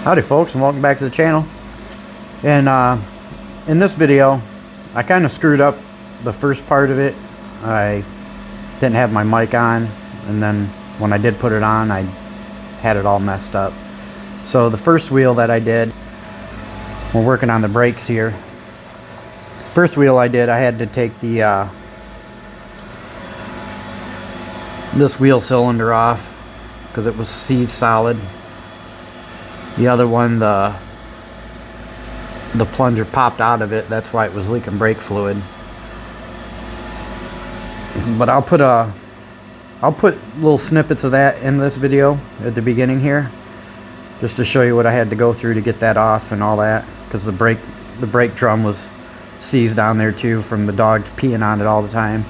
Howdy folks, and welcome back to the channel. And in this video I kind of screwed up the first part of it. I didn't have my mic on, and then when I did put it on I had it all messed up. So the first wheel that I did, we're working on the brakes here. First wheel I did, I had to take the this wheel cylinder off because it was seized solid. The other one, the plunger popped out of it. That's why it was leaking brake fluid. But I'll put little snippets of that in this video at the beginning here, just to show you what I had to go through to get that off and all that, because the brake drum was seized down there too from the dogs peeing on it all the time.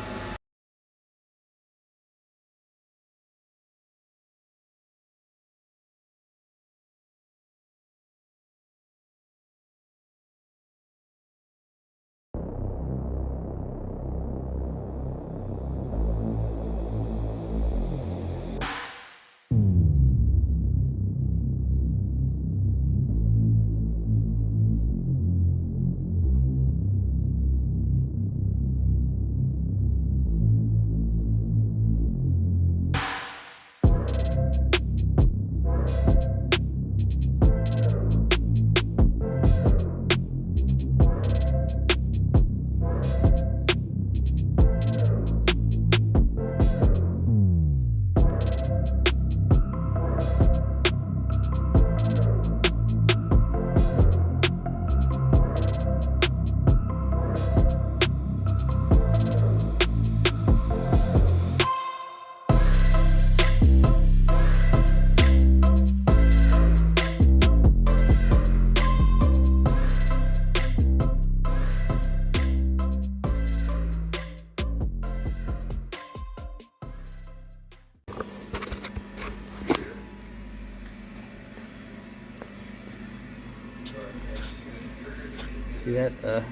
See that? The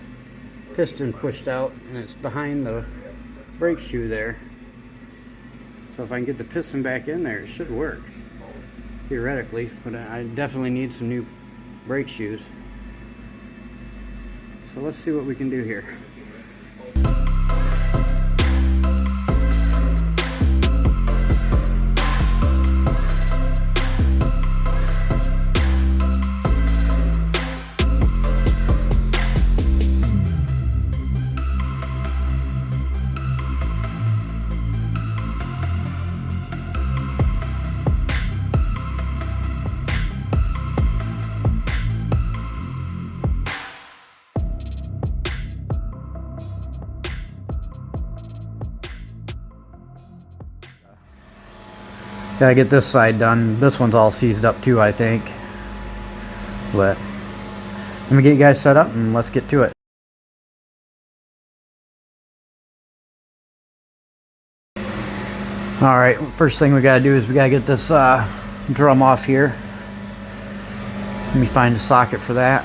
piston pushed out and it's behind the brake shoe there. So if I can get the piston back in there, it should work, theoretically, but I definitely need some new brake shoes. So let's see what we can do here. Gotta get this side done. This one's all seized up too, I think. But let me get you guys set up and let's get to it. Alright, first thing we gotta do is we gotta get this drum off here. Let me find a socket for that.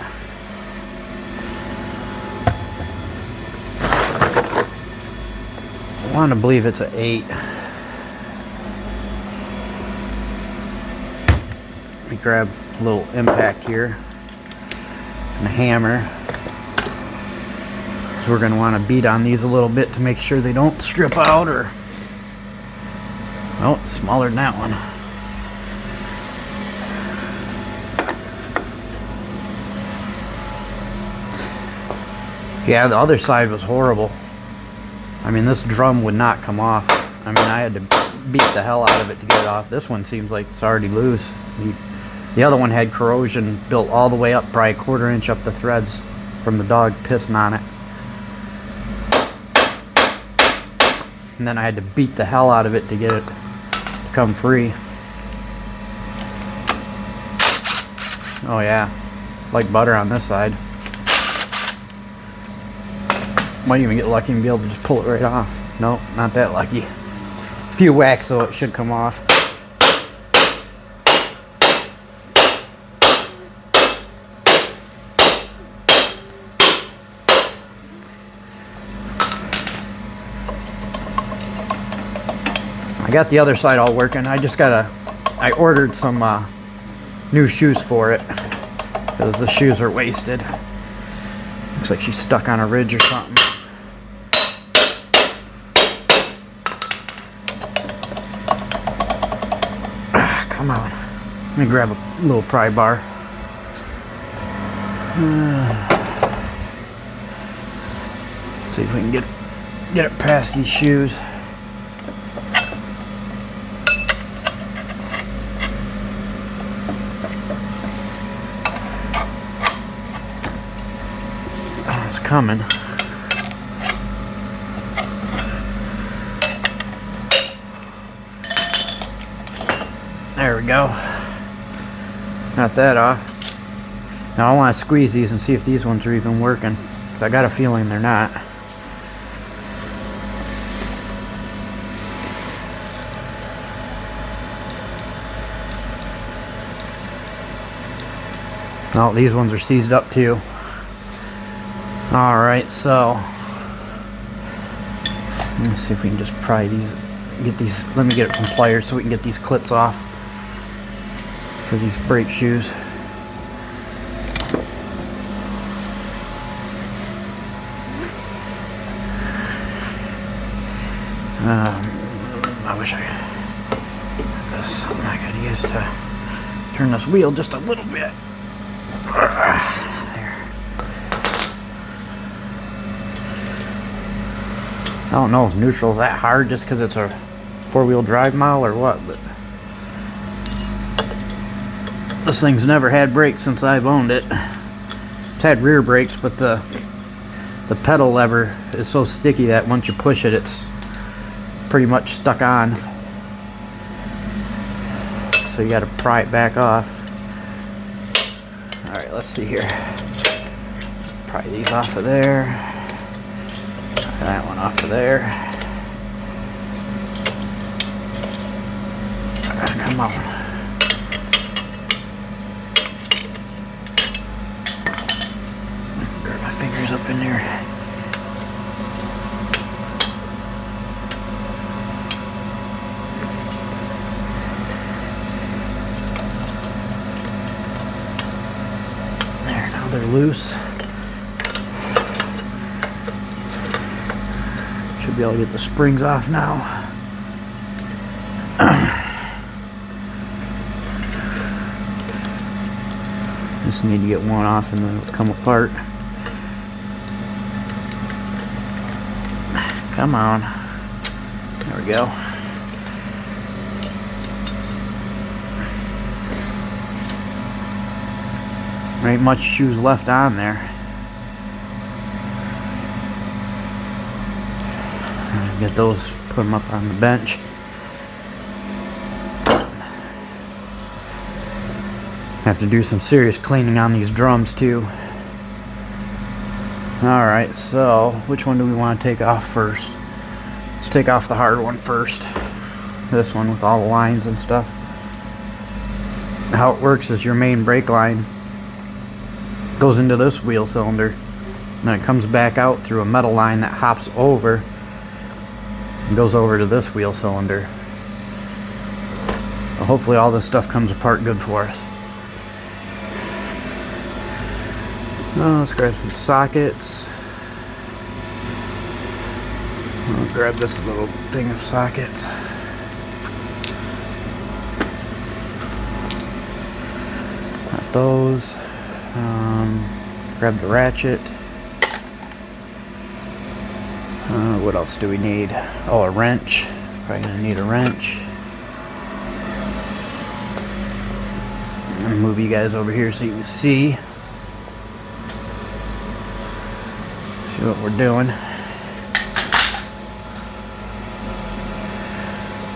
I want to believe it's an 8. Let me grab a little impact here and a hammer. So we're going to want to beat on these a little bit to make sure they don't strip out, or oh, it's smaller than that one. Yeah, the other side was horrible. I mean, this drum would not come off. I mean, I had to beat the hell out of it to get it off. This one seems like it's already loose. The other one had corrosion built all the way up, probably a 1/4 inch up the threads from the dog pissing on it. And then I had to beat the hell out of it to get it to come free. Oh yeah, like butter on this side. Might even get lucky and be able to just pull it right off. Nope, not that lucky. A few whacks so it should come off. I got the other side all working. I ordered some new shoes for it, because the shoes are wasted. Looks like she's stuck on a ridge or something. Come on. Let me grab a little pry bar. See if we can get it past these shoes. Oh, it's coming. There we go. Got that off. Now I want to squeeze these and see if these ones are even working, because I got a feeling they're not. Oh, these ones are seized up too. Alright, so let's see if we can just pry these, get these, let me get some pliers so we can get these clips off for these brake shoes. I wish there's something I could use to turn this wheel just a little bit. There. I don't know if neutral's that hard just because it's a four-wheel drive model or what, but this thing's never had brakes since I've owned it. It's had rear brakes, but the pedal lever is so sticky that once you push it, it's pretty much stuck on. So you got to pry it back off. Alright, let's see here. Pry these off of there. Pry that one off of there. Come on. Grab my fingers up in there. They're loose. Should be able to get the springs off now. Just need to get one off and then it'll come apart. Come on. There we go. There ain't much shoes left on there. Get those, put them up on the bench. Have to do some serious cleaning on these drums too. Alright, so which one do we want to take off first? Let's take off the hard one first. This one with all the lines and stuff. How it works is your main brake line goes into this wheel cylinder, and then it comes back out through a metal line that hops over and goes over to this wheel cylinder. So hopefully all this stuff comes apart good for us. Let's grab some sockets. I'll grab this little thing of sockets. Got those. Grab the ratchet. What else do we need? Oh, a wrench. Probably gonna need a wrench. I'm gonna move you guys over here so you can see what we're doing.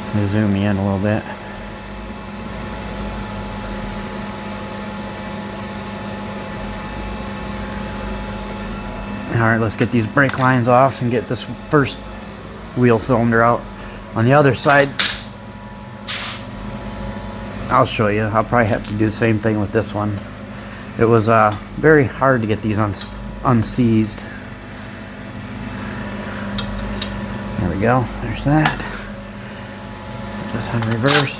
Let me zoom you in a little bit. Alright, let's get these brake lines off and get this first wheel cylinder out. On the other side, I'll show you. I'll probably have to do the same thing with this one. It was very hard to get these unseized. There we go. There's that. Put this on reverse.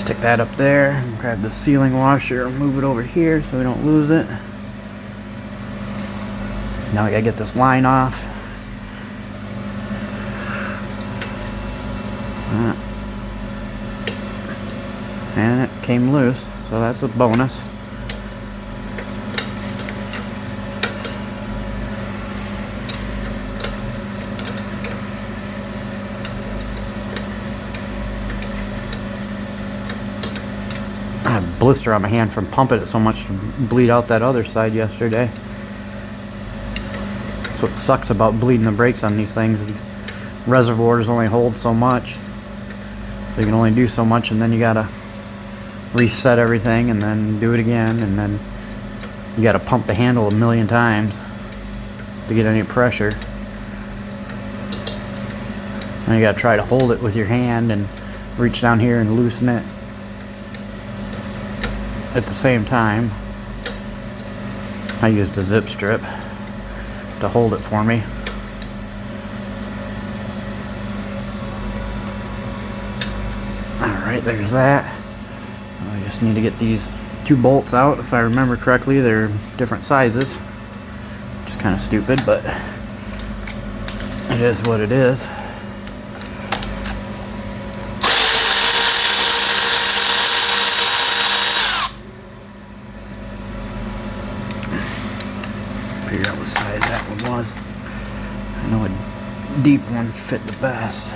Stick that up there, grab the sealing washer, move it over here so we don't lose it. Now we gotta get this line off. And it came loose, so that's a bonus. I had a blister on my hand from pumping it so much to bleed out that other side yesterday. That's what sucks about bleeding the brakes on these things. These reservoirs only hold so much. So you can only do so much, and then you gotta reset everything and then do it again, and then you gotta pump the handle a million times to get any pressure. And you gotta try to hold it with your hand and reach down here and loosen it at the same time. I used a zip strip to hold it for me. Alright, there's that. I just need to get these two bolts out. If I remember correctly, they're different sizes, which is kind of stupid, but it is what it is. Figure out what size that one was. I know a deep one fit the best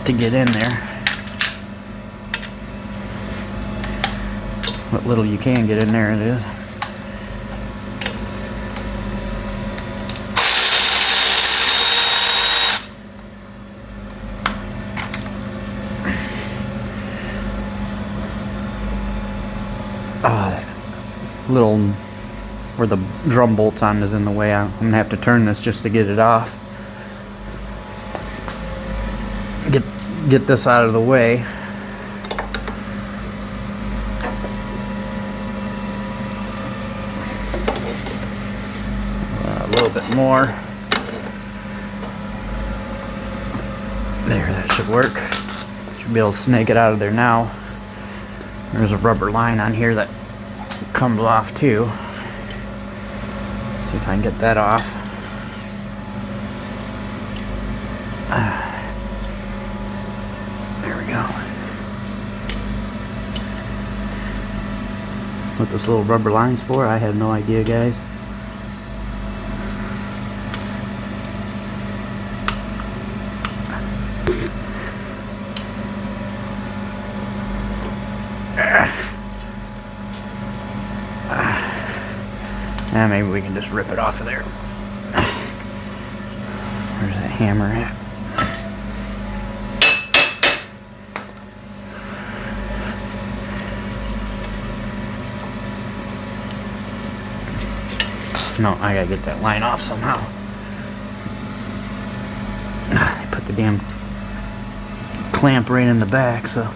to get in there. What little you can get in there, it is. That little where the drum bolt's on is in the way. I'm gonna have to turn this just to get it off. Get this out of the way. A little bit more. There, that should work. Should be able to snake it out of there now. There's a rubber line on here that comes off too. See if I can get that off. There we go. What this little rubber line's for, I have no idea, guys. Yeah, maybe we can just rip it off of there. Where's that hammer at? No, I gotta get that line off somehow. I put the damn clamp right in the back, so.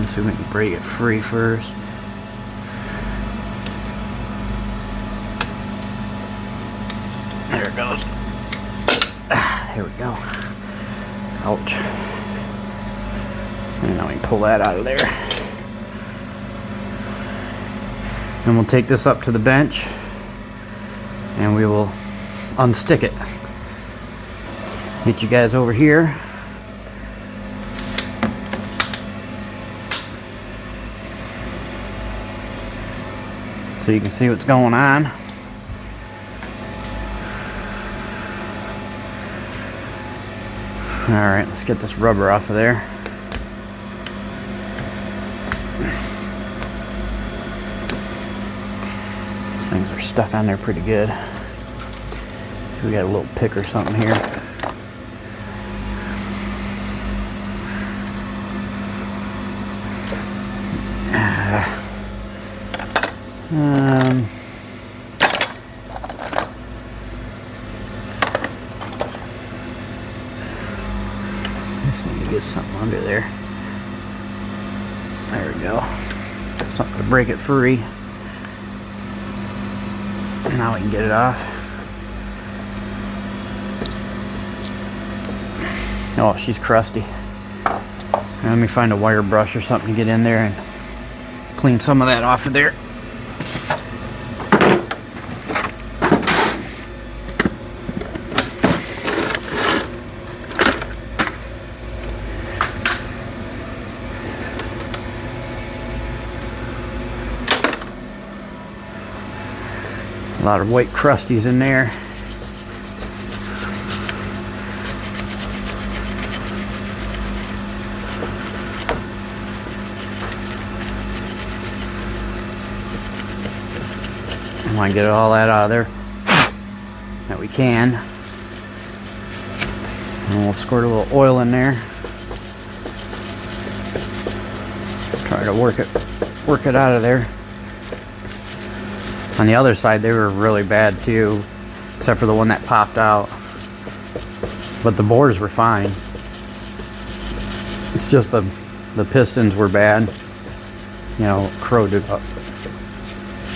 So we can break it free first. There it goes. There we go. Ouch. And now we can pull that out of there. And we'll take this up to the bench and we will unstick it. Get you guys over here. So you can see what's going on. Alright, let's get this rubber off of there. These things are stuck on there pretty good. We got a little pick or something here. Just need to get something under there. There we go. Something to break it free. Now we can get it off. Oh, she's crusty. Let me find a wire brush or something to get in there and clean some of that off of there. A lot of white crusties in there. I want to get all that out of there that we can. And we'll squirt a little oil in there. Try to work it out of there. On the other side, they were really bad too, except for the one that popped out. But the bores were fine. It's just the pistons were bad, you know, corroded up.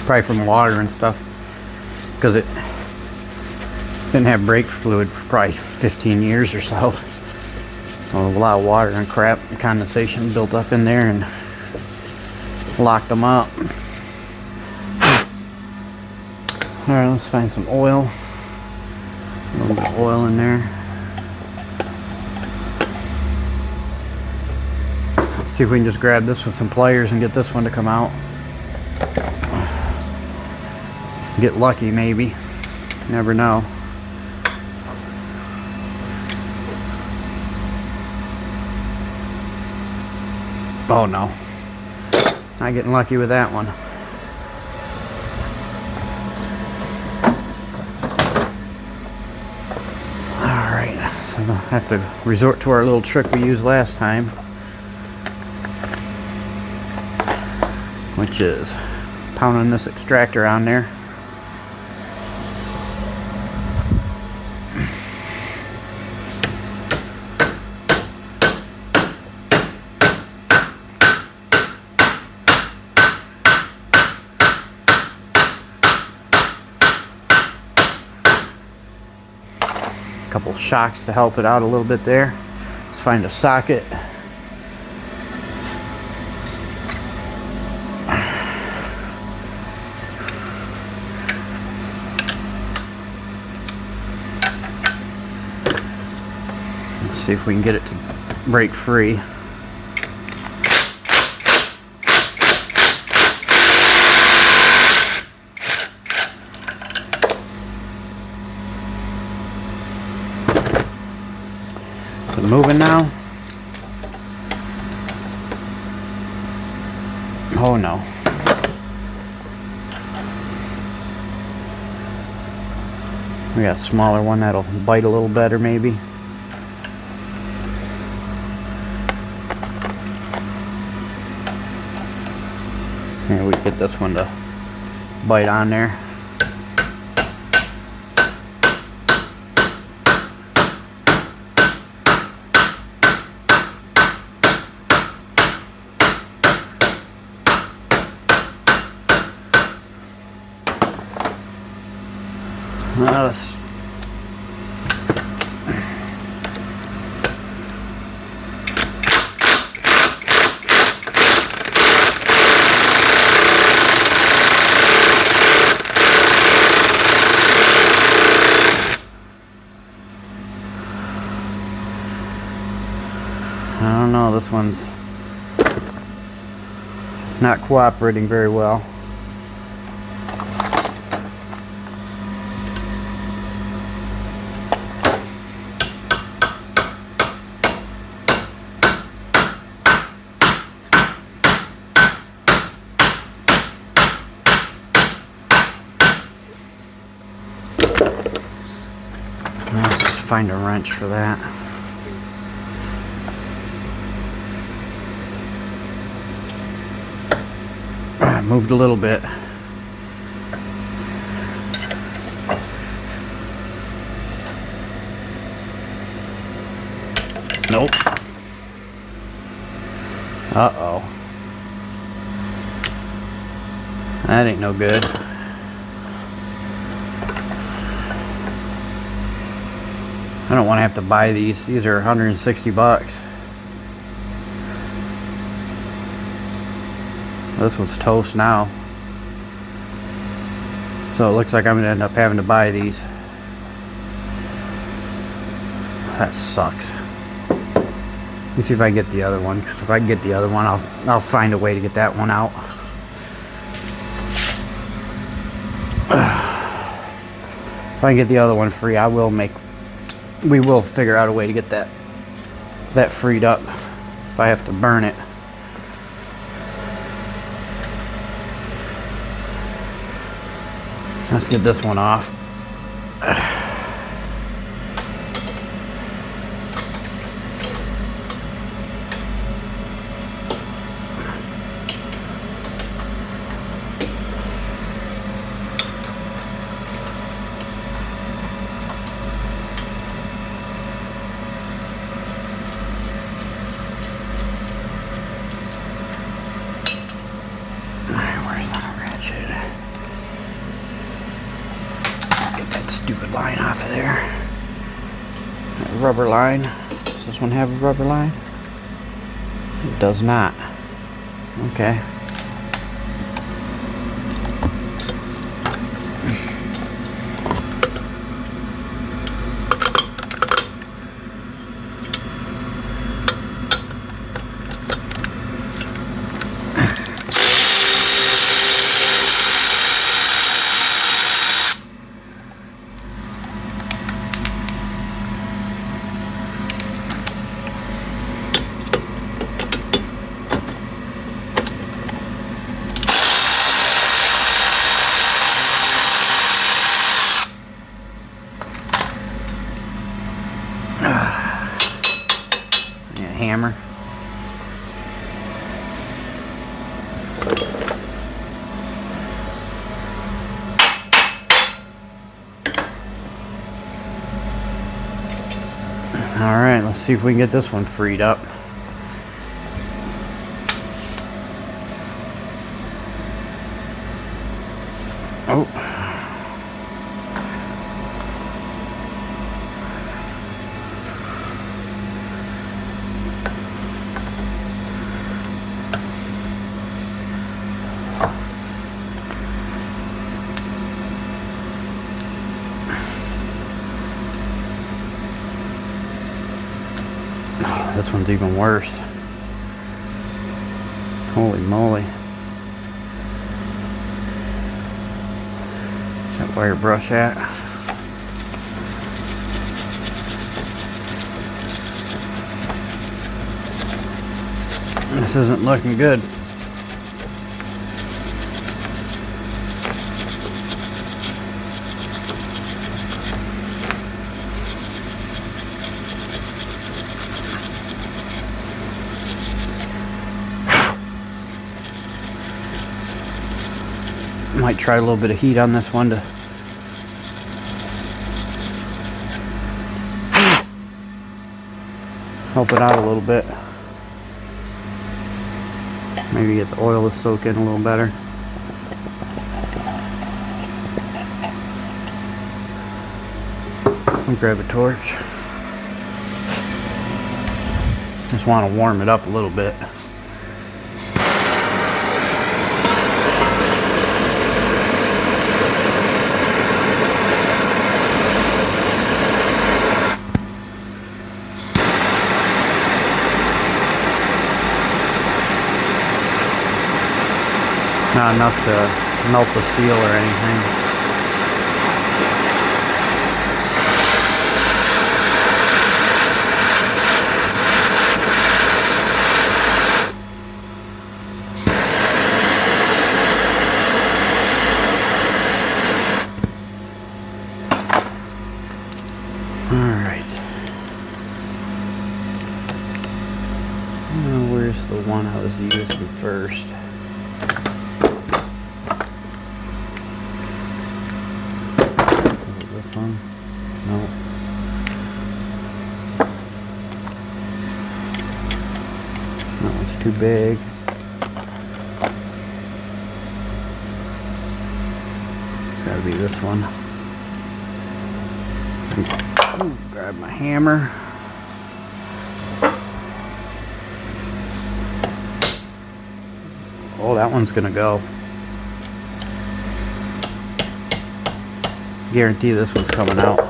Probably from water and stuff, because it didn't have brake fluid for probably 15 years or so. A lot of water and crap and condensation built up in there and locked them up. Alright, let's find some oil. A little bit of oil in there. See if we can just grab this with some pliers and get this one to come out. Get lucky, maybe. Never know. Oh no. Not getting lucky with that one. So we'll have to resort to our little trick we used last time, which is pounding this extractor on there. Couple shocks to help it out a little bit there. Let's find a socket. Let's see if we can get it to break free. Moving now. Oh no. We got a smaller one that'll bite a little better maybe. Maybe we get this one to bite on there. Let's I don't know, this one's not cooperating very well. Let's find a wrench for that. Moved a little bit. Nope. Uh-oh. That ain't no good. I don't want to have to buy these. These are 160 bucks. This one's toast now. So it looks like I'm going to end up having to buy these. That sucks. Let me see if I can get the other one. Because if I can get the other one, I'll find a way to get that one out. If I can get the other one free, we will figure out a way to get that freed up if I have to burn it. Let's get this one off. Stupid line off of there. That rubber line. Does this one have a rubber line? It does not. Okay. Hammer. All right, let's see if we can get this one freed up. Oh. This one's even worse. Holy moly. Where's that wire brush at? This isn't looking good. Might try a little bit of heat on this one to help it out a little bit. Maybe get the oil to soak in a little better. Let me grab a torch. Just want to warm it up a little bit. Not enough to melt the seal or anything. Alright. Where's the one I was using first? This one? No. That one's too big. It's gotta be this one. Ooh, grab my hammer. Oh, that one's gonna go. Guarantee this one's coming out.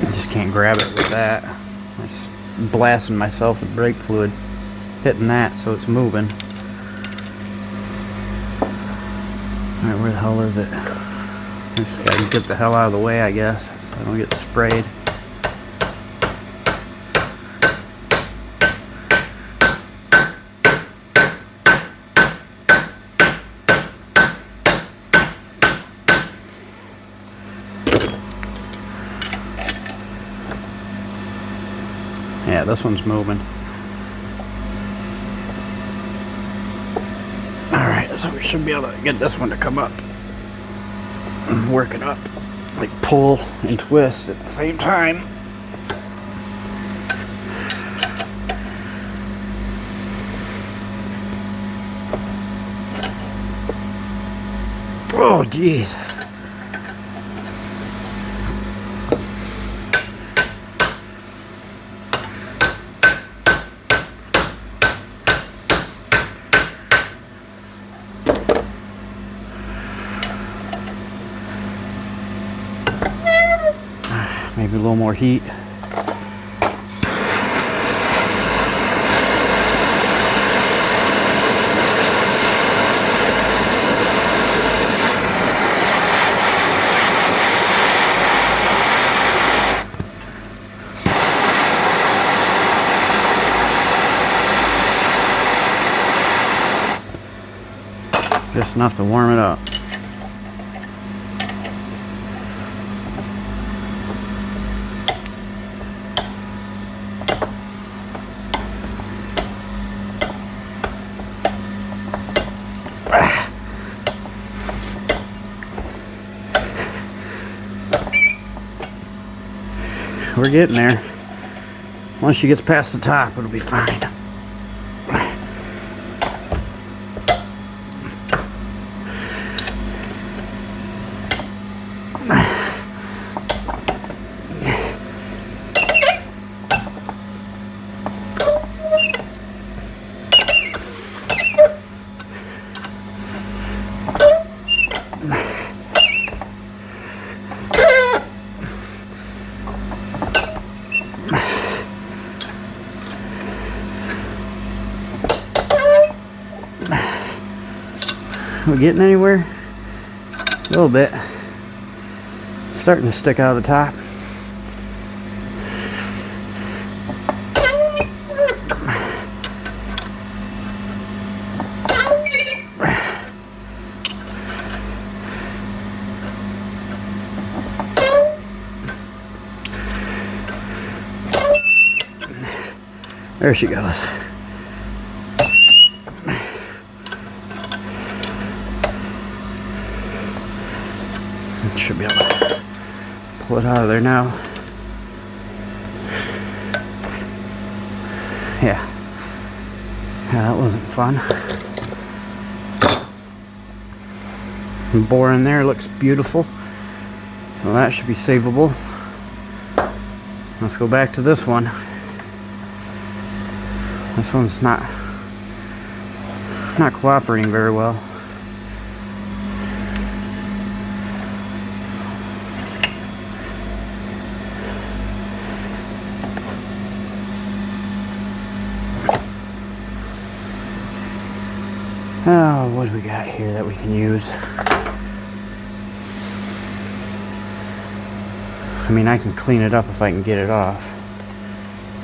I just can't grab it with that. I'm just blasting myself with brake fluid, hitting that so it's moving. Alright, where the hell is it? Just gotta get the hell out of the way, I guess, so I don't get sprayed. Yeah, this one's moving. Alright, so we should be able to get this one to come up and work it up. Like pull and twist at the same time. Oh, geez. Maybe a little more heat. Just enough to warm it up. We're getting there. Once she gets past the top, it'll be fine. We getting anywhere? A little bit. Starting to stick out of the top. There she goes. Should be able to pull it out of there now. Yeah, that wasn't fun. Bore in there looks beautiful, so that should be savable. Let's go back to this one. This one's not cooperating very well. Oh, what do we got here that we can use? I mean, I can clean it up if I can get it off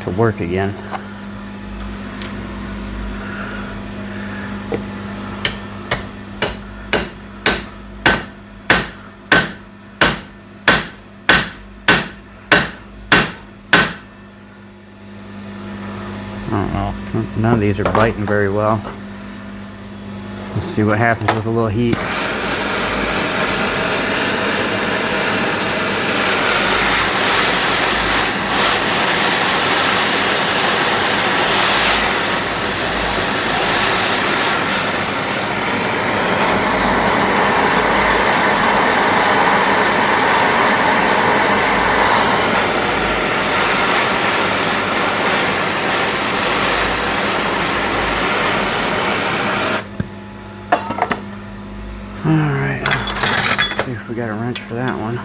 to work again. I don't know. None of these are biting very well. Let's see what happens with a little heat. Alright, see if we got a wrench for that one.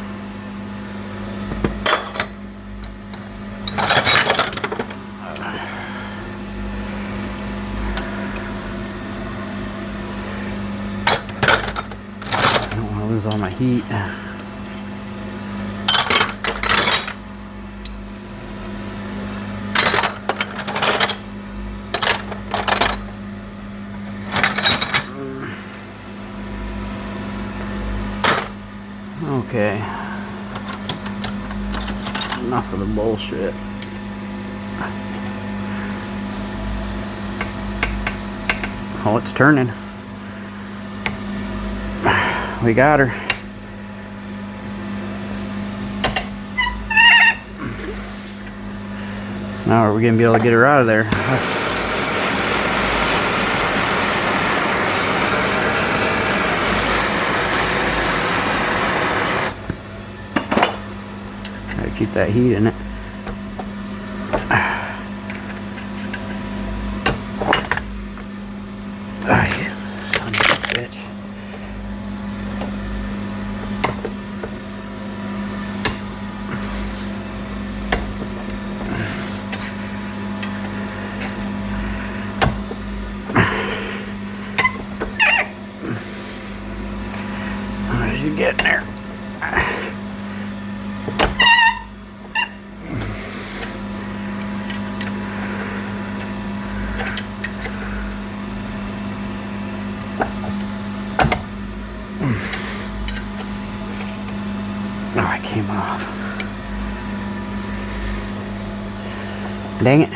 I don't want to lose all my heat. Okay, enough of the bullshit. Oh, it's turning. We got her. Now are we gonna be able to get her out of there? Keep that heat in it. Son of a bitch. How did you get in there? Oh, it came off. Dang it.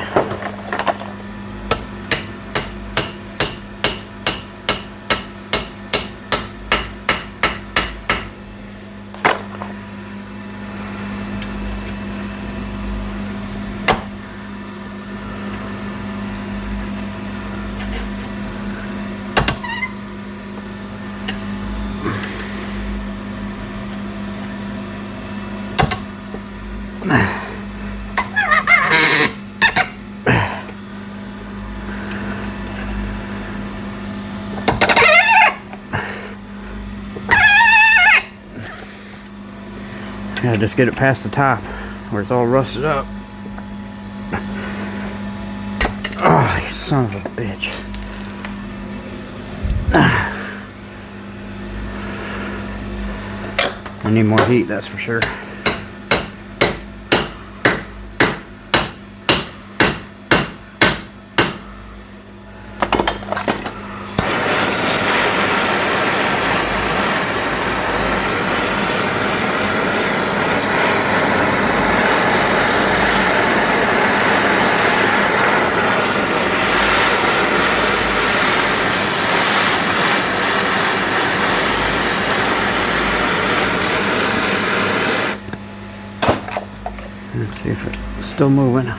Yeah, just get it past the top where it's all rusted up. Oh, you son of a bitch. I need more heat, that's for sure. Let's see if it's still moving.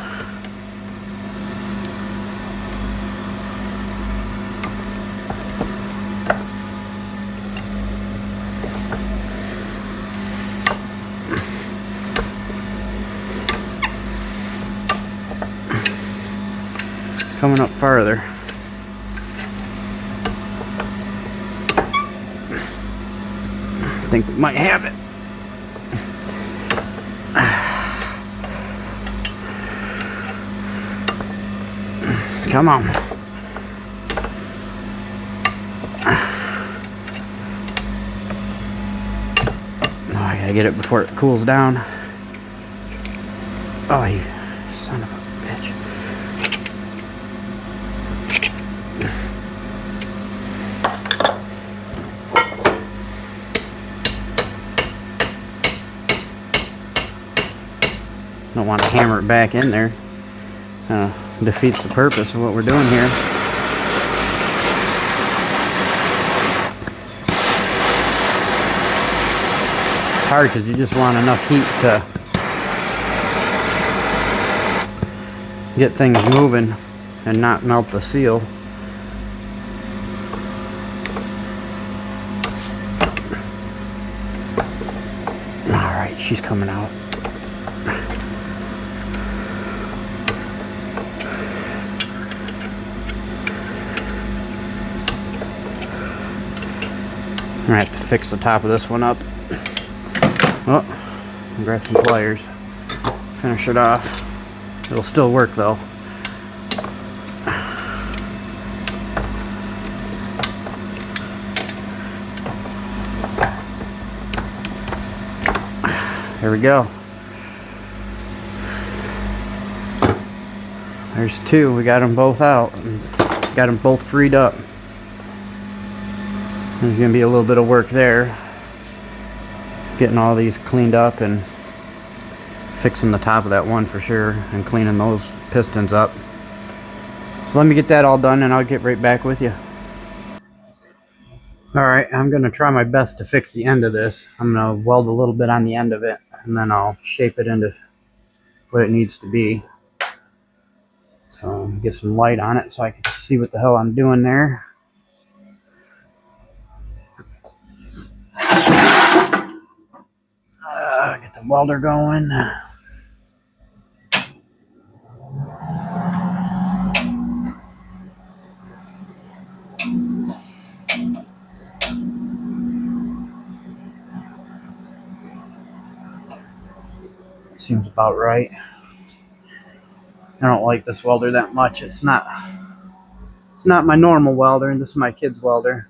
Coming up farther. I think we might have it. Come on. Oh, I gotta get it before it cools down. Oh, you son of a bitch. Don't want to hammer it back in there. Defeats the purpose of what we're doing here. It's hard because you just want enough heat to get things moving and not melt the seal. Alright, she's coming out. I have to fix the top of this one up. Oh, grab some pliers. Finish it off. It'll still work though. There we go. There's two. We got them both out. Got them both freed up. There's going to be a little bit of work there. Getting all these cleaned up and fixing the top of that one for sure. And cleaning those pistons up. So let me get that all done and I'll get right back with you. Alright, I'm going to try my best to fix the end of this. I'm going to weld a little bit on the end of it. And then I'll shape it into what it needs to be. So get some light on it so I can see what the hell I'm doing there. Get the welder going. Seems about right. I don't like this welder that much. It's not my normal welder. This is my kid's welder.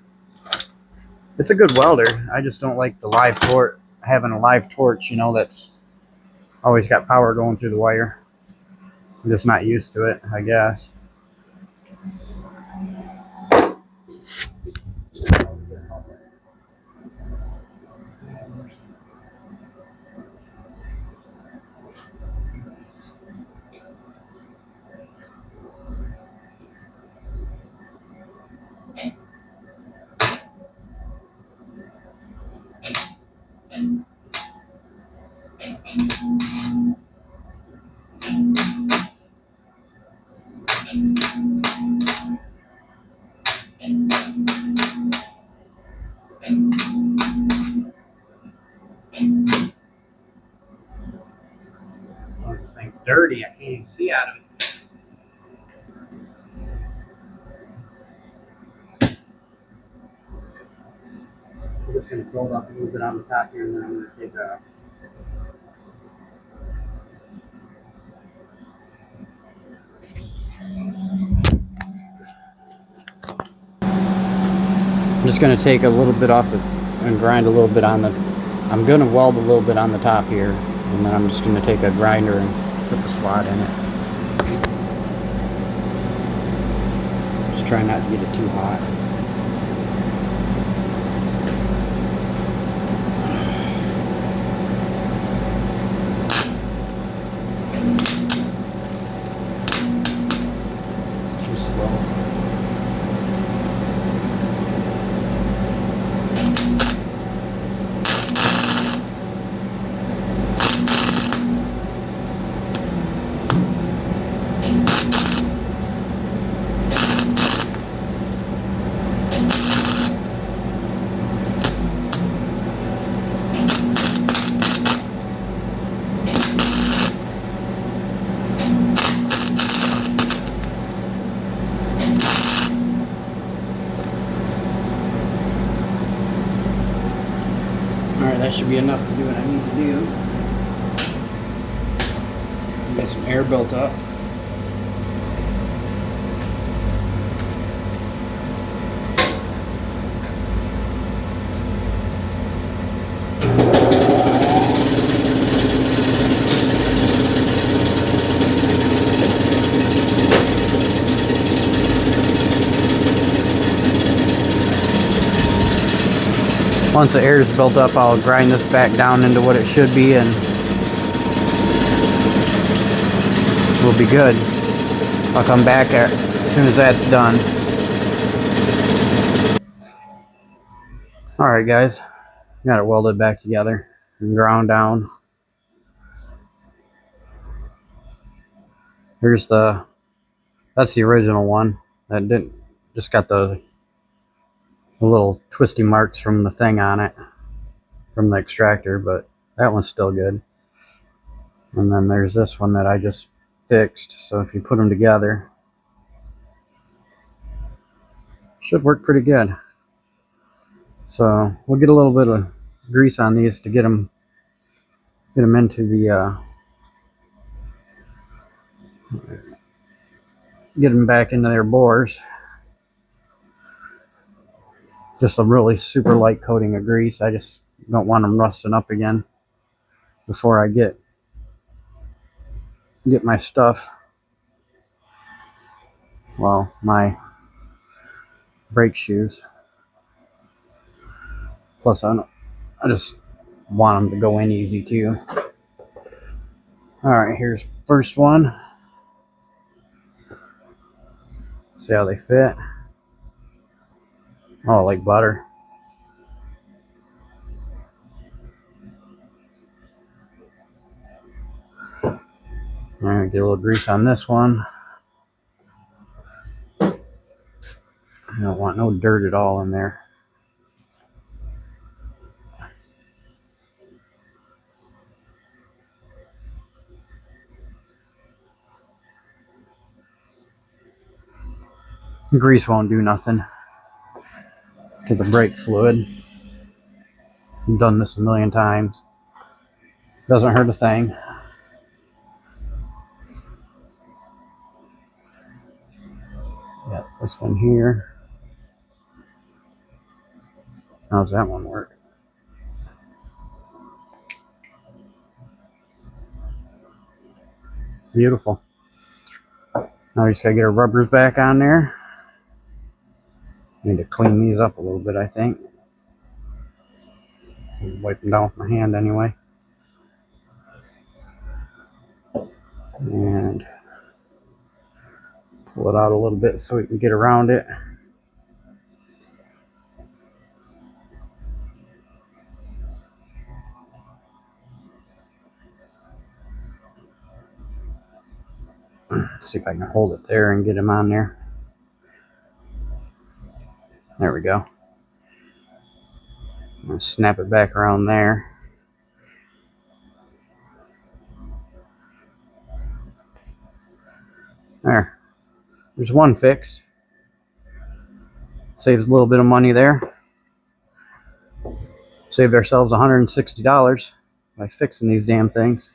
It's a good welder. I just don't like the live torch. Having a live torch, you know, that's always got power going through the wire. I'm just not used to it, I guess. This thing's dirty. I can't even see out of it. I'm just going to build up a little bit on the top here, and then I'm going to take a... I'm just going to take a little bit off and grind a little bit on the... I'm going to weld a little bit on the top here, and then I'm just going to take a grinder and put the slot in it. Just try not to get it too hot. Alright, that should be enough to do what I need to do. Get some air built up. Once the air is built up, I'll grind this back down into what it should be and we'll be good. I'll come back as soon as that's done. Alright guys, got it welded back together and ground down. Here's that's the original one. That didn't, just got the little twisty marks from the thing on it, from the extractor, but that one's still good. And then there's this one that I just fixed, so if you put them together, should work pretty good. So we'll get a little bit of grease on these to get them into the get them back into their bores. Just a really super light coating of grease. I just don't want them rusting up again before I get my stuff. Well, my brake shoes. Plus, I just want them to go in easy too. All right, here's first one. See how they fit. Oh, like butter. All right, get a little grease on this one. I don't want no dirt at all in there. Grease won't do nothing to the brake fluid. I've done this a million times. Doesn't hurt a thing. Got this one here. How's that one work? Beautiful. Now we just gotta get our rubbers back on there. Need to clean these up a little bit, I think. Wipe them down with my hand anyway. And pull it out a little bit so we can get around it. See if I can hold it there and get him on there. There we go. And snap it back around there. There's one fixed. Saves a little bit of money there. Saved ourselves $160 by fixing these damn things.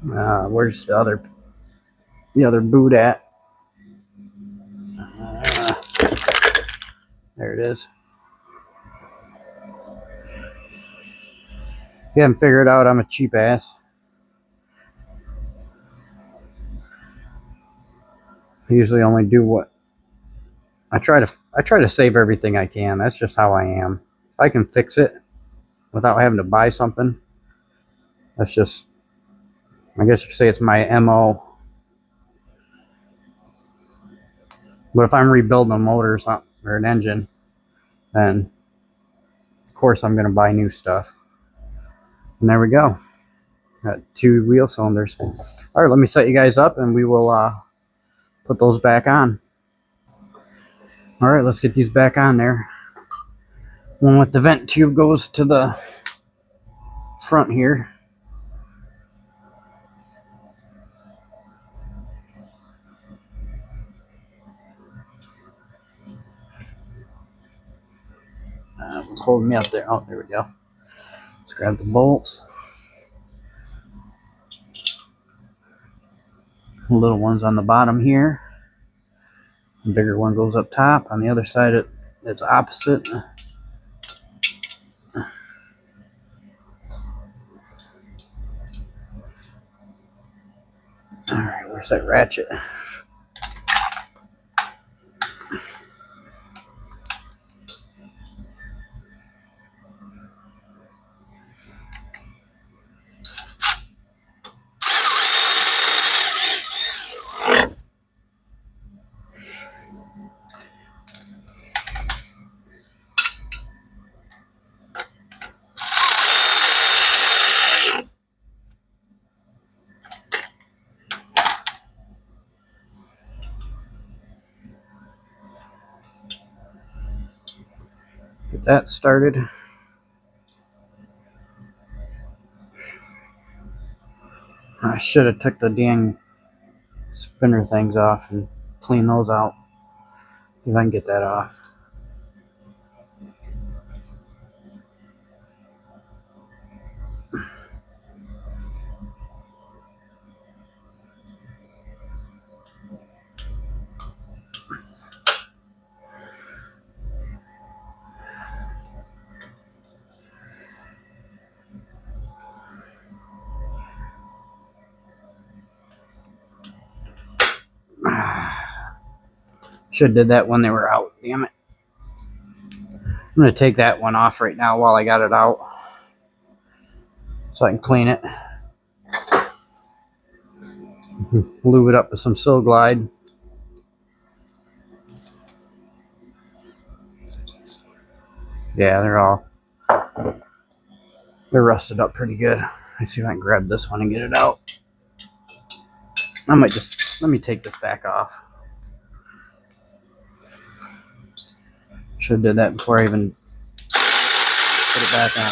Where's the other boot at? There it is. If you haven't figured it out, I'm a cheap ass. I usually only do what I try to save everything I can. That's just how I am. If I can fix it without having to buy something, that's just, I guess you could say it's my MO. But if I'm rebuilding a motor or something, or an engine, then of course I'm going to buy new stuff. And there we go. Got 2 wheel cylinders. All right, let me set you guys up and we will put those back on. All right, let's get these back on there. One with the vent tube goes to the front here. What's holding me up there? Oh, there we go. Let's grab the bolts. The little one's on the bottom here. The bigger one goes up top. On the other side, it's opposite. All right, where's that ratchet? Get that started. I should have took the dang spinner things off and cleaned those out. See if I can get that off. Should have did that when they were out. Damn it. I'm going to take that one off right now while I got it out, so I can clean it. Lube it up with some Sil Glide. Yeah, they're rusted up pretty good. Let's see if I can grab this one and get it out. I might just, let me take this back off. Should have did that before I even put it back on.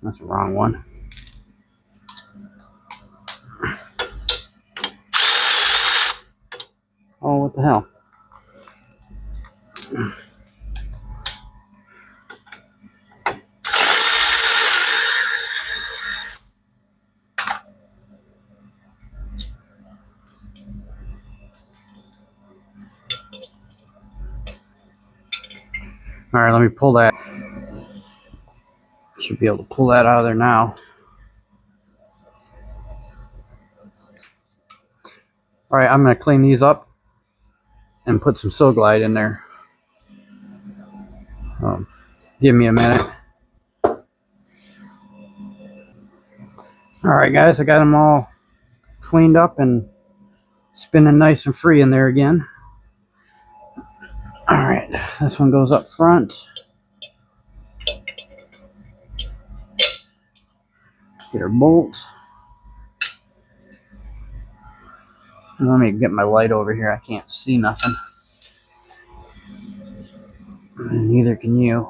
That's the wrong one. Oh, what the hell? All right, let me pull that. Should be able to pull that out of there now. All right, I'm going to clean these up and put some Sil Glide in there. Give me a minute. All right, guys, I got them all cleaned up and spinning nice and free in there again. All right, this one goes up front. Get our bolts. And let me get my light over here. I can't see nothing. And neither can you.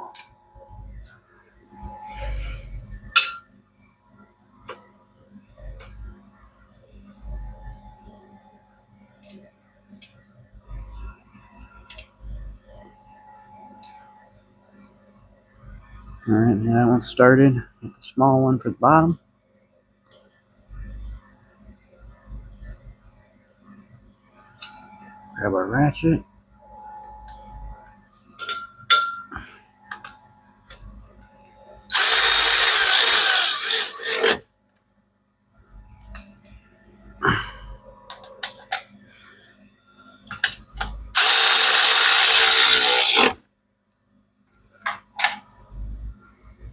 All right, that one's started. Get the small one for the bottom. Grab our ratchet.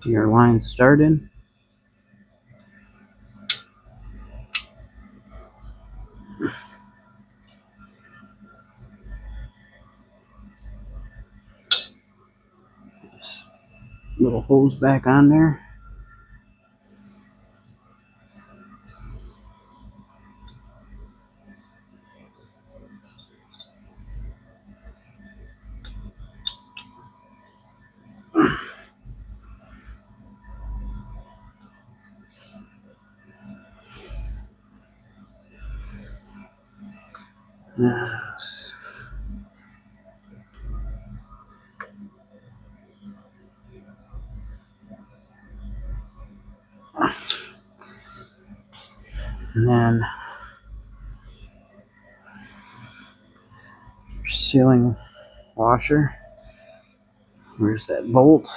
Your line started. This little hose back on there. Yes. And then sealing washer. Where's that bolt?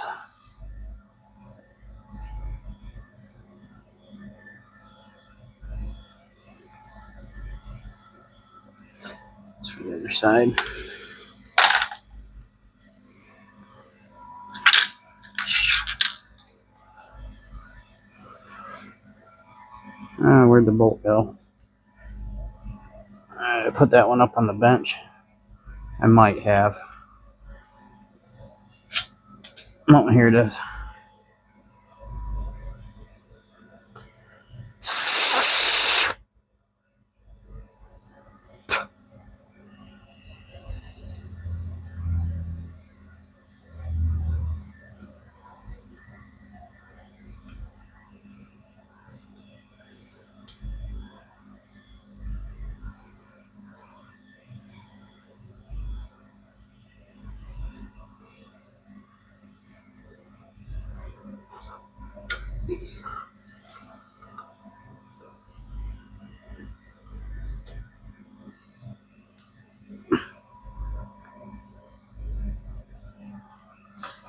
It's for the other side. Where'd the bolt go? I put that one up on the bench. I might have. Oh, here it is.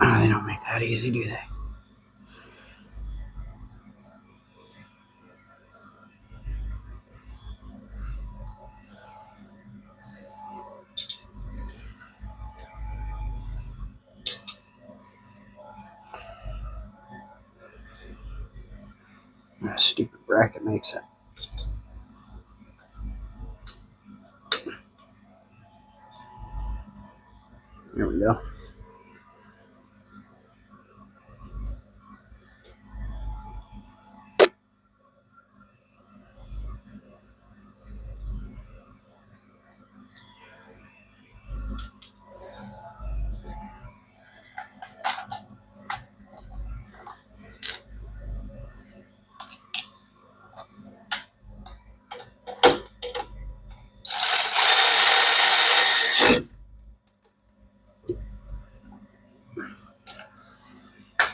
Oh, they don't make that easy, do they? That stupid bracket makes it. There we go.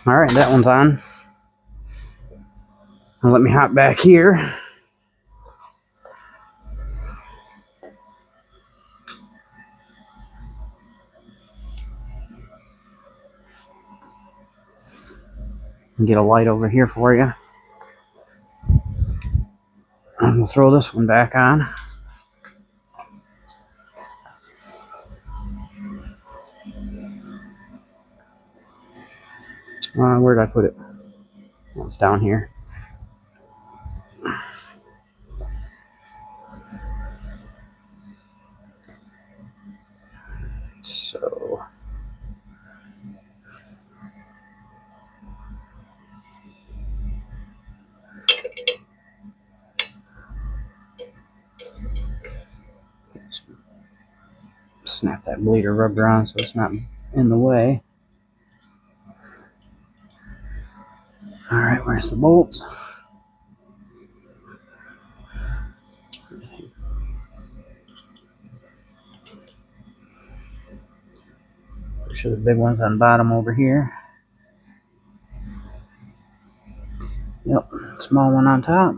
All right, that one's on. Now let me hop back here. And get a light over here for you. And we'll throw this one back on. Where did I put it? Oh, it's down here. So snap that bleeder rubber on so it's not in the way. All right, where's the bolts? Sure, the big one's on the bottom over here. Yep, small one on top.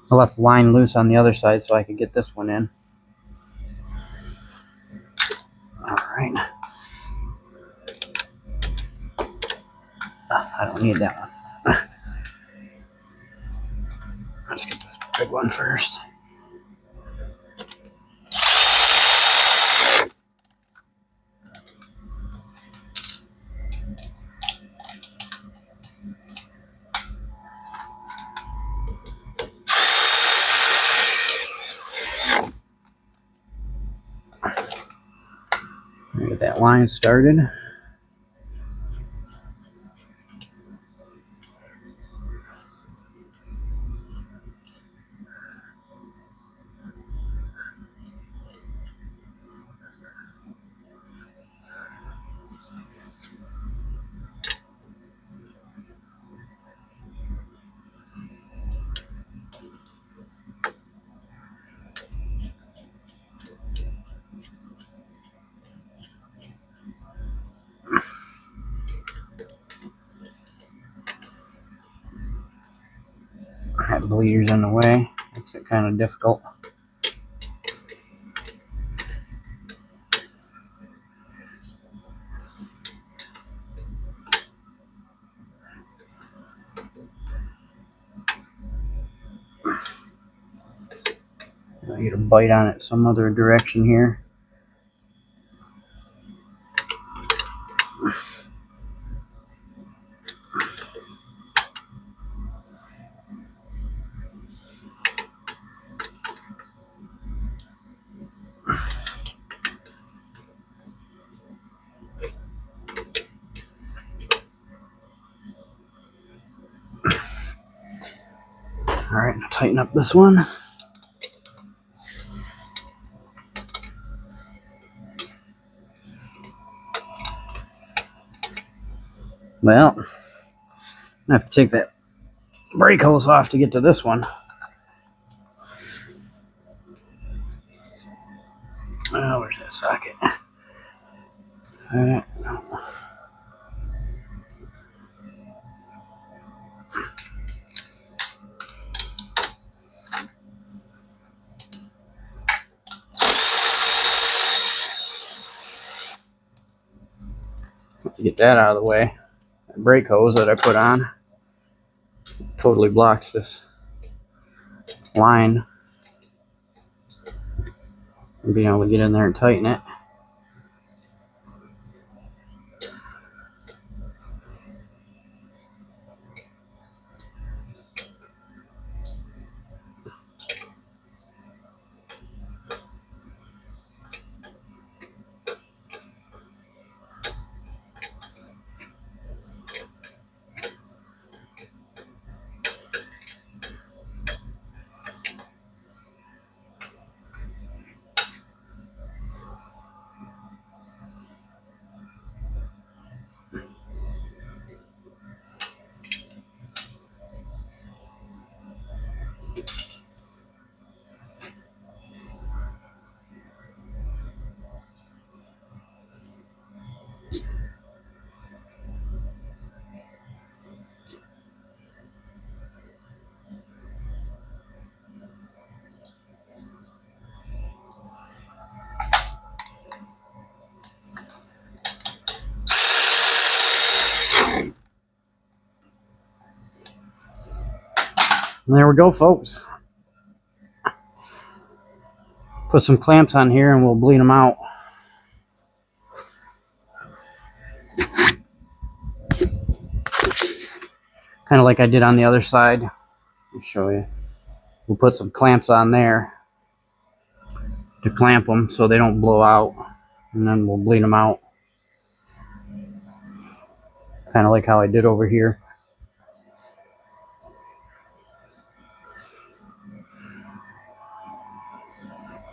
I left the line loose on the other side so I could get this one in. All right. I don't need that one. Let's get this big one first. Get that line started. That bleeder's in the way. Makes it kind of difficult. I get a bite on it some other direction here. All right, now tighten up this one. Well, I have to take that brake hose off to get to this one. Oh, where's that socket? All right. Get that out of the way. That brake hose that I put on totally blocks this line. And being able to get in there and tighten it. And there we go, folks. Put some clamps on here and we'll bleed them out. Kind of like I did on the other side. I'll show you. We'll put some clamps on there to clamp them so they don't blow out. And then we'll bleed them out. Kind of like how I did over here.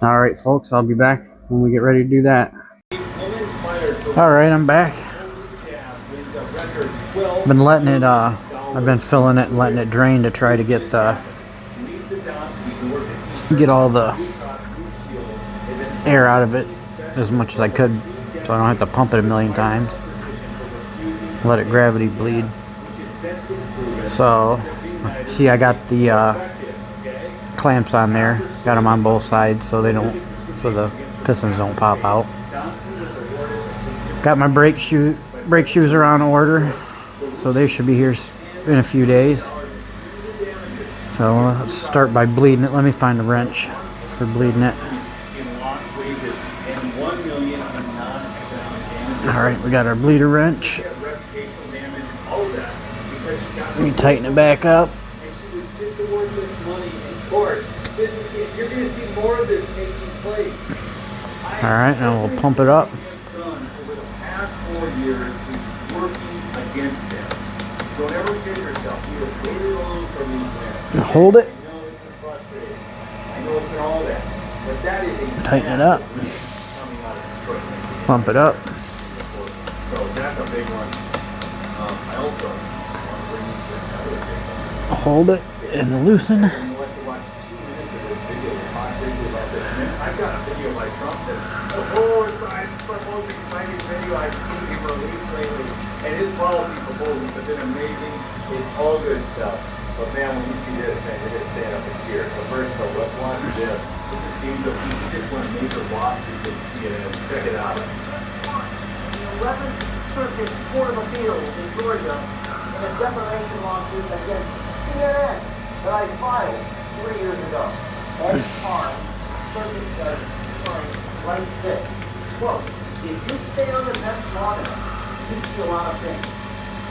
Alright folks, I'll be back when we get ready to do that. Alright, I'm back. Been letting it, I've been filling it and letting it drain to try to get all the air out of it as much as I could so I don't have to pump it a million times. Let it gravity bleed. So, see, I got the clamps on there. Got them on both sides so the pistons don't pop out. Got my brake shoes are on order, so they should be here in a few days. So let's start by bleeding it. Let me find a wrench for bleeding it. Alright, we got our bleeder wrench. Let me tighten it back up. Alright, now we'll pump it up. Hold it. Tighten it up. Pump it up. Hold it and loosen. I've got a video by Trump that's the most exciting video I've seen him release lately. And his policy proposals have been amazing. It's all good stuff. But man, when you see this, man, you're going to stand up and cheer. So first of all, let's watch this. This is James O'Keefe. He just won a major watch. You can see it. Check it out. The 11th Circuit Court of Appeals in Georgia in a defamation lawsuit against CNN that I filed 3 years ago. As part Circuit Judge right this. Quote, if you stay on the bench long enough, you see a lot of things.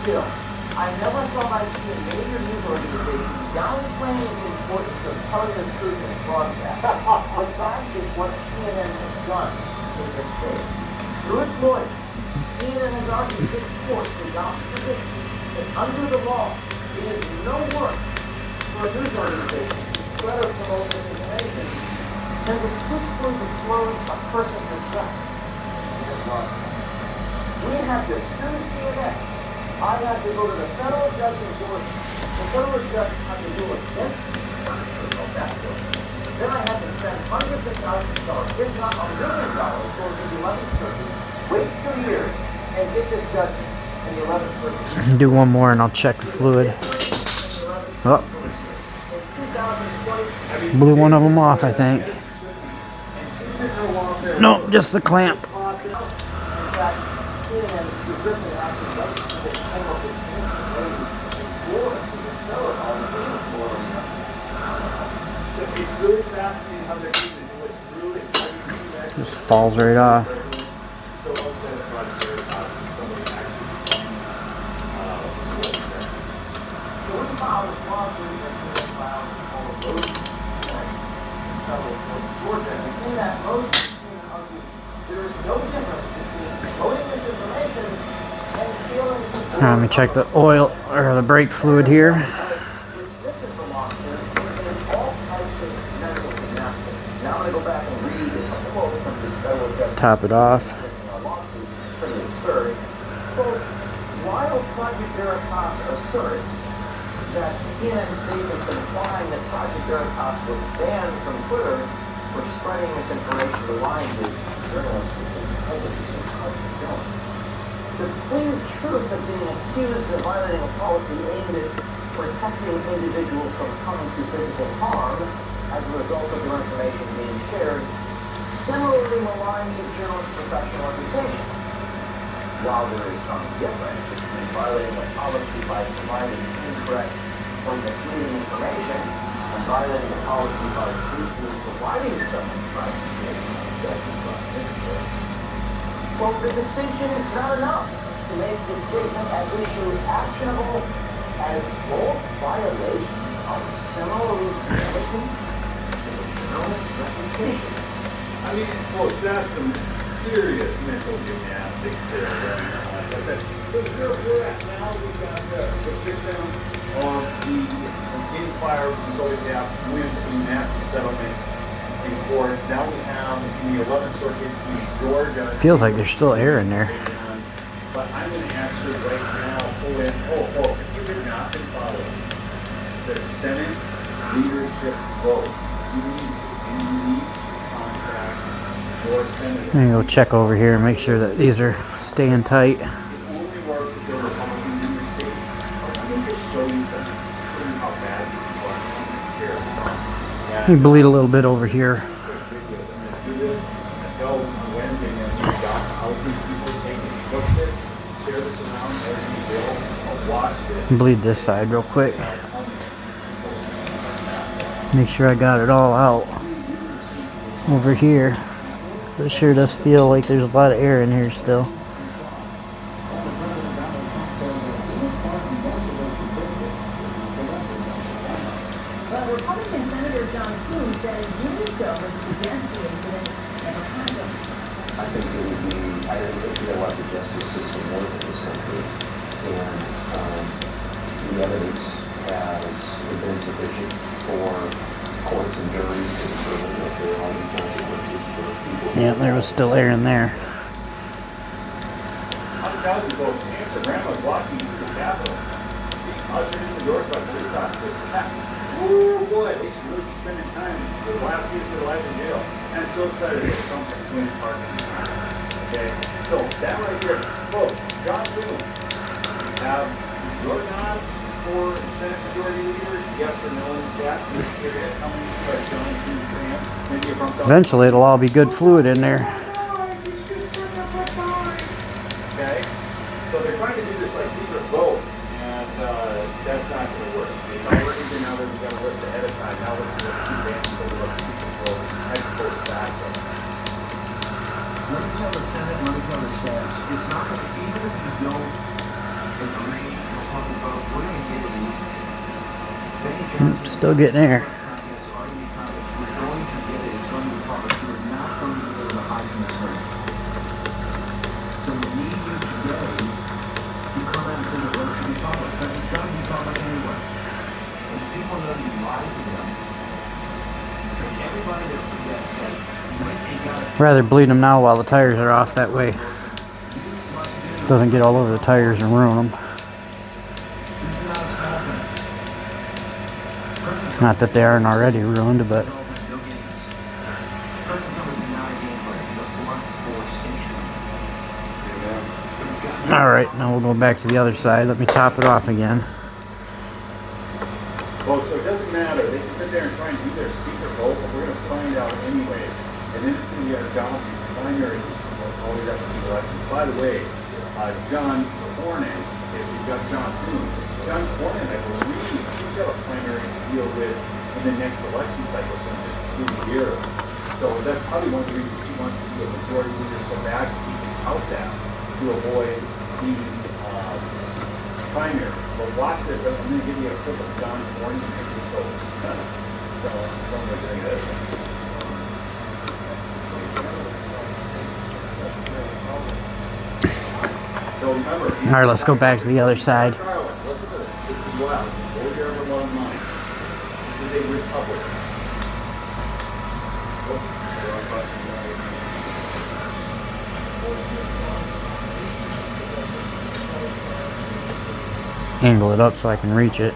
Still, I never thought I'd see a major news organization downplaying the importance of telling the truth in a broadcast. The fact is what CNN has done in this case. Through its lawyers, CNN has argued this court to adopt the position that under the law, it is no work for a news organization to spread or promote misinformation than to truthfully disclose a person's address. We have to sue CNN. I have to go to the federal judge in Georgia. The federal judge has to do against me. Then I have to spend hundreds of thousands of dollars, if not $1 million, for the 11th Circuit. Wait 2 years and get this judgment in the 11th Circuit. Do one more and I'll check the fluid. Oh. Blew one of them off, I think. No, just the clamp. CNN Griffin actually does came up with ways in Florida to sell it on the Florida. So it's really fascinating how they're doing it. What's really exciting to see that Just falls right off. so upset about somebody actually So we filed a lawsuit that we filed on a road federal court in Georgia. And in that motion, there is no difference between promoting misinformation and stealing support. Let me check the oil or the brake fluid here. This is the lawsuit in all types of medical gymnastics. Now I'm going to go back and read a quote from this federal judge. Top it off. Lawsuit is pretty absurd. Quote, while Project Veritas asserts that CNN statements implying that Project Veritas was banned from Twitter for spreading misinformation to lying to journalists within the public is hard to know. The clear truth of being accused of violating a policy aimed at protecting individuals from coming to physical harm as a result of their information being shared similarly maligns the journalist's professional reputation. While there is some difference between violating a policy by providing incorrect or misleading information and violating a policy by truthfully providing someone quote, the distinction is not enough to make the statement at issue actionable as both violations of similarly relevant to the journalist's reputation. I mean, folks, that's some serious mental gymnastics there. So where we're at now, we've got the victim of the inquiry from Odysee wins a massive settlement in court. Now we have in the 11th Circuit in Georgia. Feels like there's still air in there. But I'm going to actually right now pull in, if you have not been following the Senate leadership vote, you need to contact your senator. I'm gonna go check over here and make sure that these are staying tight. It only works if they're Republican in your state. I'm going to just show you something, show you how bad people are here. Let me bleed a little bit over here. Until Wednesday, and you've got how these people take it, push it, share this around, every bill, watch it. Bleed this side real quick. Make sure I got it all out over here. It sure does feel like there's a lot of air in here still. But Republican Senator John Kuhn says doing so would suggest the incident never happened. I think it would be, I don't know what the justice system was in this country. And the evidence has been sufficient for courts and juries to determine that there are any consequences for people. Yeah, there was still air in there. I'm telling you folks, cancer grandma's walking through the Capitol. Ushered in the doors by police officers. Oh boy, they should really be spending time the last years of their life in jail. And I'm so excited to get something between the parking. Okay, so that right here, folks, John Kuhn, have your nod for Senate Majority Leader, yes or no in the chat? Please curious how many are John Kuhn fan? Maybe you're from South. Eventually it'll all be good fluid in there. Okay, so they're trying to do this like secret vote, and that's not going to work. It's already been out there, we've got to list ahead of time. Now let's do two bands so we'll have secret vote. I suppose back though. Let me tell the Senate, let me tell the staff, it's not going to, even if you don't agree or talk about, we're going to get it in. Still getting air. We're going to get it. It's going to be published. We're not going to be able to hide from this hurt. So we need you today to come out and say that it should be public. But it's going to be public anyway. And people know you lie to them. Everybody that forgets that when they got it. Rather bleed them now while the tires are off. That way it doesn't get all over the tires and ruin them. Not that they aren't already ruined, but alright, now we'll go back to the other side. Let me top it off again. Well, so it doesn't matter. They can sit there and try and do their secret vote, but we're going to find out anyways. And then it's going to be our job to primary always up to the election. By the way, John Cornyn, if you've got John Kuhn. John Cornyn, I believe, he's got a primary to deal with in the next election cycle, so in 2 years. So that's probably one of the reasons he wants to be a majority leader so bad he can out that to avoid the primary. But watch this, I'm going to give you a clip of John Cornyn. So don't look at this. So remember, All right, let's go back to the other side. listen to this. This is wild. Hold your ever one mind. This is a republic. Angle it up so I can reach it.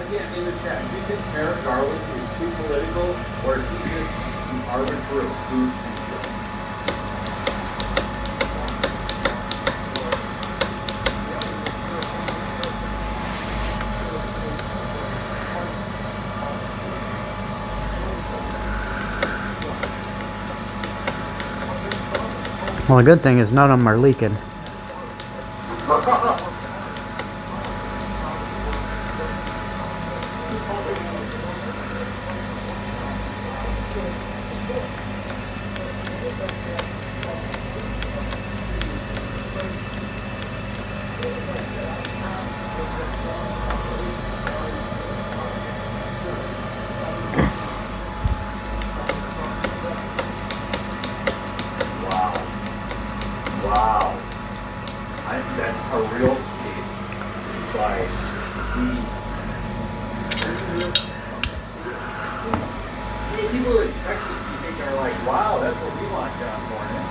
Again, in the chat, do you think Merrick Garland is too political, or is he just an arbiter of food future? Well, the good thing is none of them are leaking. Wow. That's a real escape by many people in Texas, you think are like, wow, that's what we want, John Cornyn.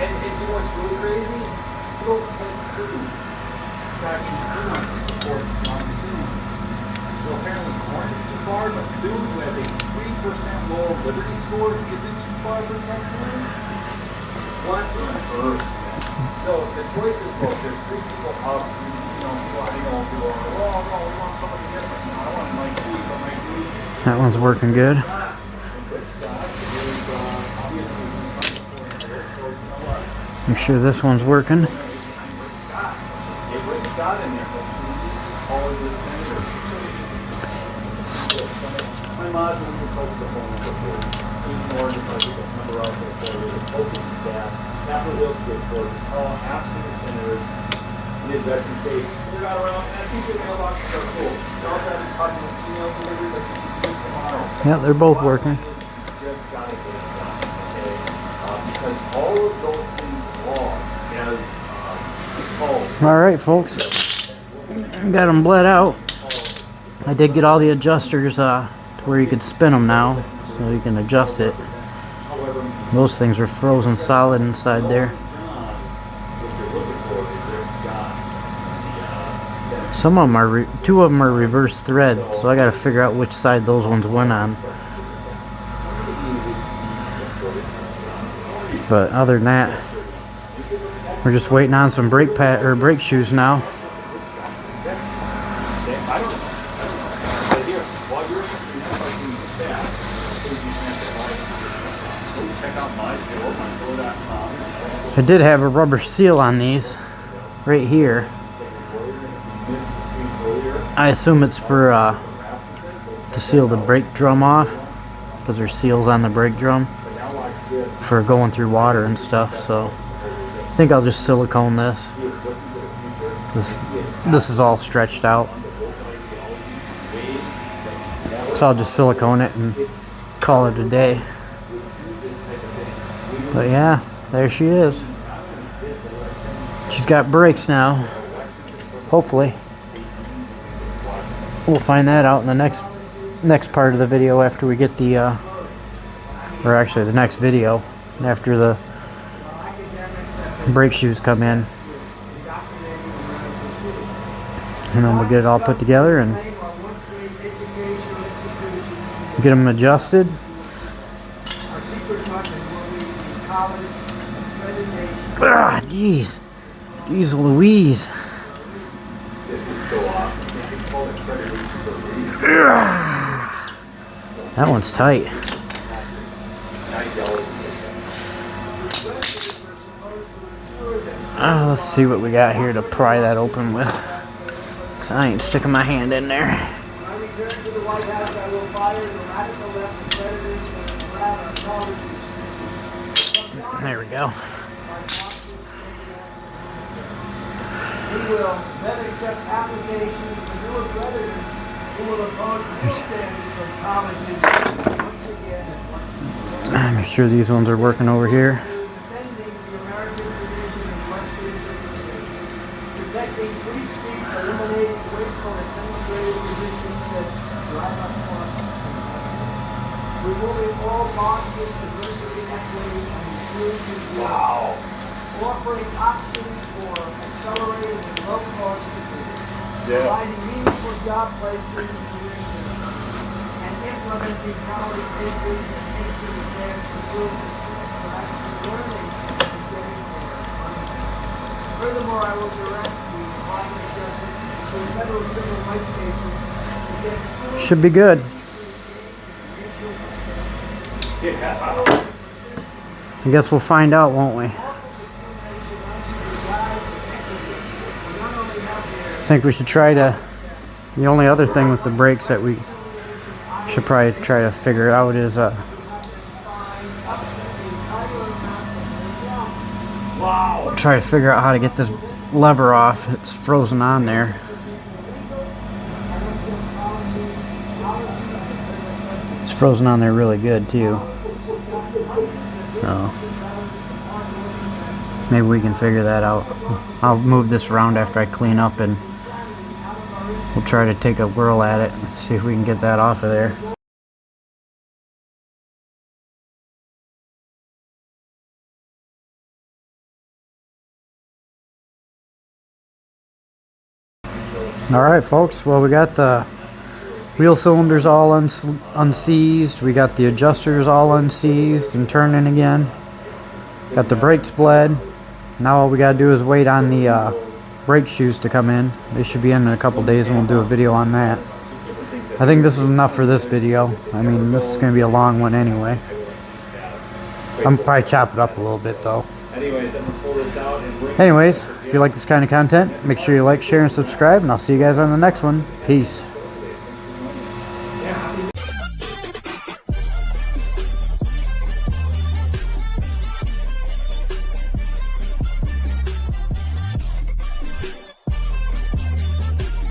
And you know what's really crazy? People can't prove tracking who wants to support John Kuhn. So apparently Cornyn's too far, but Kuhn, who has a 3% lower Odysee score, isn't too far for John Cornyn. What on earth? So the choices, well, there's 3 people up, people are, oh, no, we want somebody different. I don't want Mike Lee, but Mike Lee. That one's working good. Make sure this one's working. My mod was supposed to hold the board. Even more just like the number out there for the posting staff, Capitol Hill School Board, all asking the senators, Midwestern states, they're not around, and I think the mailboxes are full. They're also having talking with email delivery that you can do tomorrow. Yeah, they're both working. Just gotta get it done, okay? Because all of those things wrong, as called. All right, folks. Got them bled out. I did get all the adjusters to where you could spin them now, so you can adjust it. Those things are frozen solid inside there. Some of them are, 2 of them are reverse thread, so I got to figure out which side those ones went on. But other than that, we're just waiting on some brake shoes now. I did have a rubber seal on these right here. I assume it's for to seal the brake drum off, because there's seals on the brake drum for going through water and stuff. So I think I'll just silicone this, because this is all stretched out. So I'll just silicone it and call it a day. But yeah, there she is. She's got brakes now. Hopefully. We'll find that out in the next part of the video after we get the or actually the next video after the brake shoes come in. And then we'll get it all put together and get them adjusted. Ah, jeez. Jeez Louise. This is so awesome. You can call it credit for a reason. That one's tight. Let's see what we got here to pry that open with. Cause I ain't sticking my hand in there. When I return to the White House, I will fire the radical left predators and grab our colleagues. There we go. We will then accept applications for newer predators who will oppose new standards of colleges once again and once again. Make sure these ones are working over here. Defending the American tradition in Western civilization. Protecting free speech, eliminating wasteful and demonstrated positions that drive us across. Removing all boxes of diversity, equity, and inclusion. Wow. Offering options for accelerated and low-cost degrees. Yeah. Providing meaningful job placement and career and implementing college degrees and teaching exams to prove the students are actually learning and getting their money. Furthermore, I will direct the Department of Justice to the federal civil rights station to get schools Should be good. Yeah. I guess we'll find out, won't we? I think we should try to. The only other thing with the brakes that we should probably try to figure out is Wow. try to figure out how to get this lever off. It's frozen on there. It's frozen on there really good too. So maybe we can figure that out. I'll move this around after I clean up and we'll try to take a whirl at it and see if we can get that off of there. Alright folks, well we got the wheel cylinders all unseized, we got the adjusters all unseized and turning again, got the brakes bled. Now all we gotta do is wait on the brake shoes to come in. They should be in a couple days and we'll do a video on that. I think this is enough for this video. I mean, this is gonna be a long one anyway. I'm probably chop it up a little bit though. Anyways, I'm gonna pull this out and bring. Anyways, if you like this kind of content, make sure you like, share, and subscribe, and I'll see you guys on the next one. Peace.